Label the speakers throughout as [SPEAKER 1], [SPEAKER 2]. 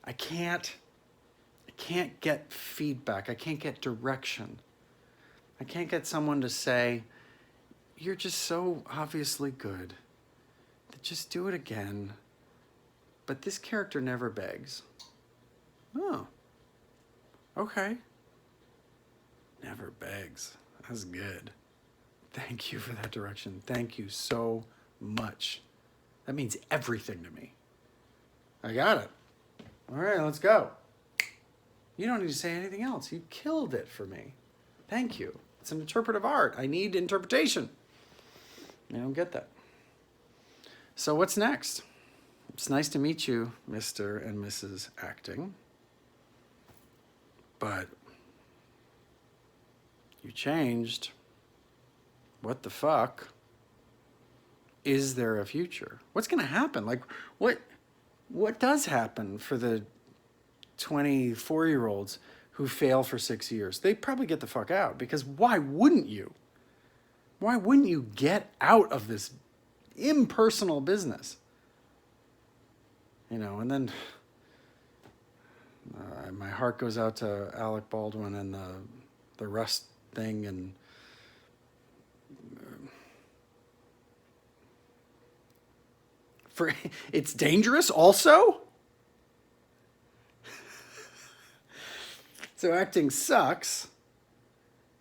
[SPEAKER 1] I can't get feedback. I can't get direction. I can't get someone to say, you're just so obviously good. Just do it again. But this character never begs. Oh, okay. Never begs. That's good. Thank you for that direction. Thank you so much. That means everything to me. I got it. All right, let's go. You don't need to say anything else. You killed it for me. Thank you. It's an interpretive art. I need interpretation. I don't get that. So what's next? It's nice to meet you, Mr. and Mrs. Acting. But you changed. What the fuck? Is there a future? What's going to happen? Like, what does happen for the 24-year-olds who fail for 6 years? They probably get the fuck out, because why wouldn't you? Why wouldn't you get out of this impersonal business? You know, and then my heart goes out to Alec Baldwin and the Rust thing, and it's dangerous also. So acting sucks.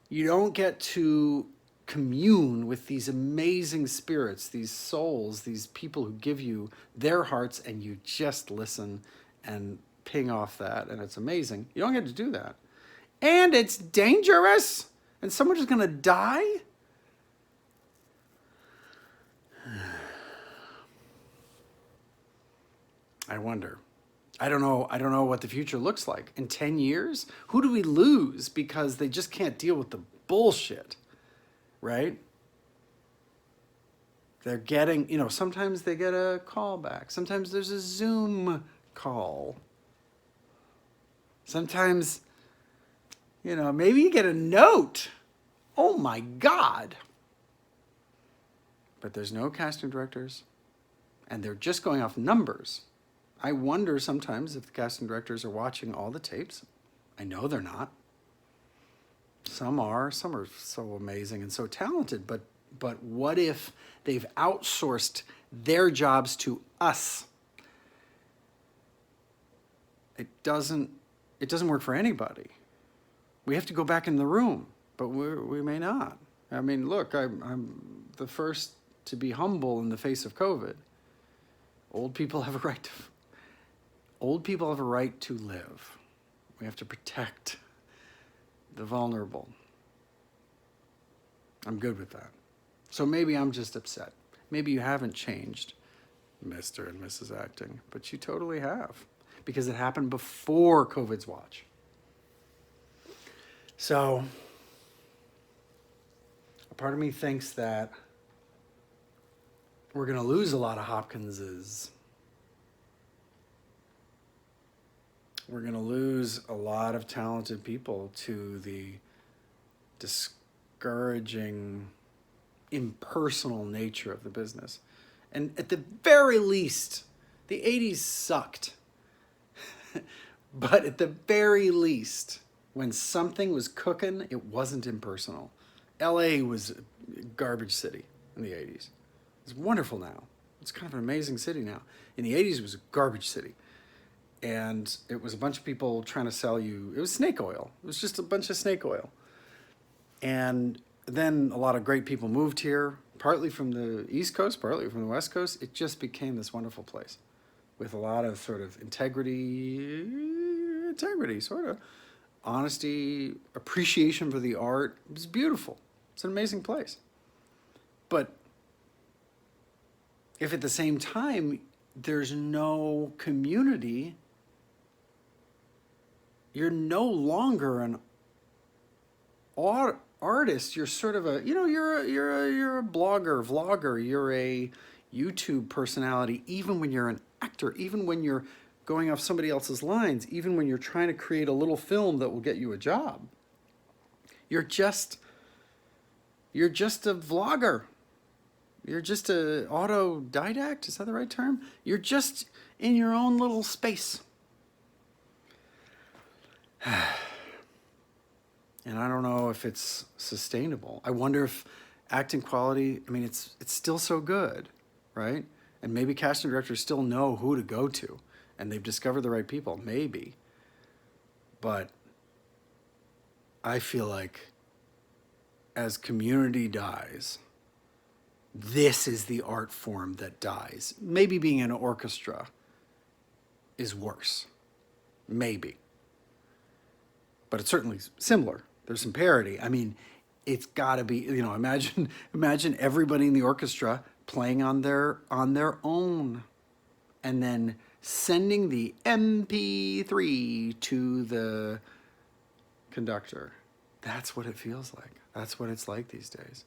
[SPEAKER 1] You don't get to commune with these amazing spirits, these souls, these people who give you their hearts, and you just listen and ping off that, and it's amazing. You don't get to do that. And it's dangerous, and someone is going to die. I wonder. I don't know what the future looks like. In 10 years, who do we lose because they just can't deal with the bullshit? Right? They're getting, you know, sometimes they get a call back. Sometimes there's a Zoom call. Sometimes, you know, maybe you get a note. Oh my God. But there's no casting directors, and they're just going off numbers. I wonder sometimes if the casting directors are watching all the tapes. I know they're not. Some are so amazing and so talented, but what if they've outsourced their jobs to us? It doesn't work for anybody. We have to go back in the room, but we may not. I mean, look, I'm the first to be humble in the face of COVID. Old people have a right to live. We have to protect the vulnerable. I'm good with that. So maybe I'm just upset. Maybe you haven't changed, Mr. and Mrs. Acting, but you totally have, because it happened before COVID's watch. So a part of me thinks that we're going to lose a lot of Hopkinses. We're going to lose a lot of talented people to the discouraging, impersonal nature of the business. And at the very least, the 80s sucked. But at the very least, when something was cooking, it wasn't impersonal. LA was a garbage city in the 80s. It's wonderful now. It's kind of an amazing city now. In the 80s, it was a garbage city. And it was a bunch of people trying to sell you, it was snake oil. It was just a bunch of snake oil. And then a lot of great people moved here, partly from the East Coast, partly from the West Coast. It just became this wonderful place with a lot of sort of integrity, sort of honesty, appreciation for the art. It was beautiful. It's an amazing place. But if at the same time there's no community, you're no longer an artist. You're sort of a, you know, you're a blogger, vlogger. You're a YouTube personality. Even when you're an actor, even when you're going off somebody else's lines, even when you're trying to create a little film that will get you a job, you're just a vlogger. You're just a autodidact. Is that the right term? You're just in your own little space. And I don't know if it's sustainable. I wonder if acting quality, I mean, it's still so good, right? And maybe casting directors still know who to go to and they've discovered the right people, maybe. But I feel like as community dies, this is the art form that dies. Maybe being in an orchestra is worse. Maybe. But it's certainly similar. There's some parity. I mean, it's got to be, you know, imagine everybody in the orchestra playing on their own and then sending the MP3 to the conductor. That's what it feels like. That's what it's like these days.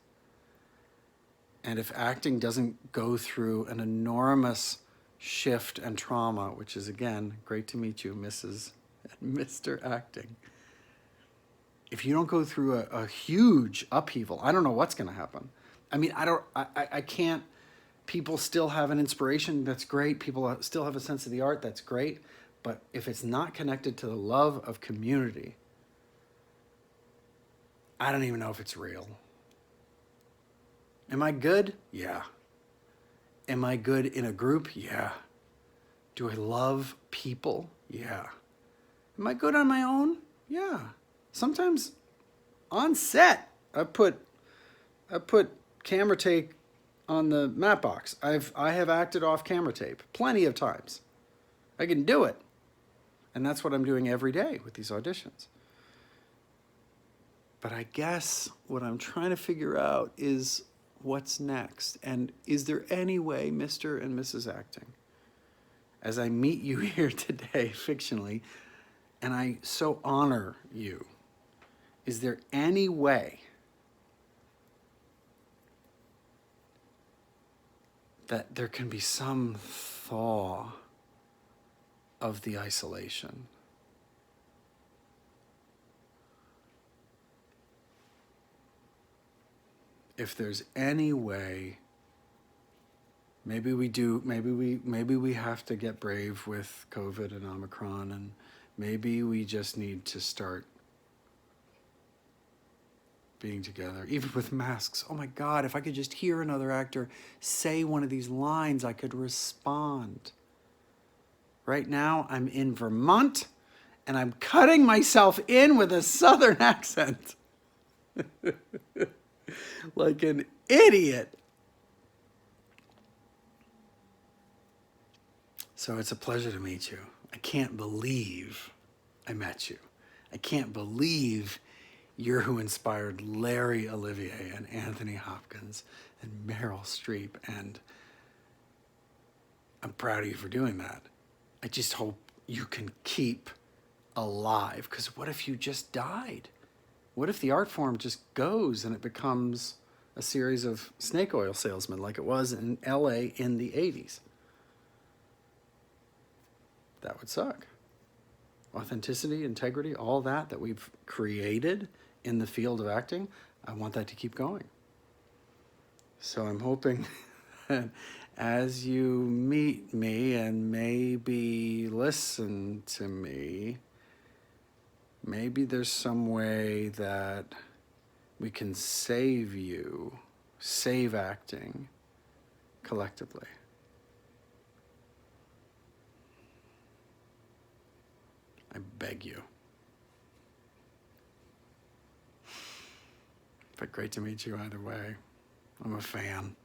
[SPEAKER 1] And if acting doesn't go through an enormous shift and trauma, which is, again, great to meet you, Mrs. and Mr. Acting. If you don't go through a huge upheaval, I don't know what's going to happen. I mean, I can't, people still have an inspiration, that's great. People still have a sense of the art, that's great. But if it's not connected to the love of community, I don't even know if it's real. Am I good? Yeah. Am I good in a group? Yeah. Do I love people? Yeah. Am I good on my own? Yeah. Sometimes on set, I put camera tape on the matte box. I have acted off camera tape plenty of times. I can do it. And that's what I'm doing every day with these auditions. But I guess what I'm trying to figure out is what's next. And is there any way, Mr. and Mrs. Acting, as I meet you here today, fictionally, and I so honor you, is there any way that there can be some thaw of the isolation? If there's any way, maybe we have to get brave with COVID and Omicron, and maybe we just need to start being together, even with masks. Oh my God, if I could just hear another actor say one of these lines, I could respond. Right now, I'm in Vermont, and I'm cutting myself in with a Southern accent. Like an idiot. So it's a pleasure to meet you. I can't believe I met you. I can't believe you're who inspired Larry Olivier and Anthony Hopkins and Meryl Streep. And I'm proud of you for doing that. I just hope you can keep alive. Because what if you just died? What if the art form just goes and it becomes a series of snake oil salesmen like it was in LA in the 80s? That would suck. Authenticity, integrity, all that we've created in the field of acting, I want that to keep going. So I'm hoping that as you meet me and maybe listen to me, maybe there's some way that we can save you, save acting collectively. I beg you. But great to meet you either way. I'm a fan.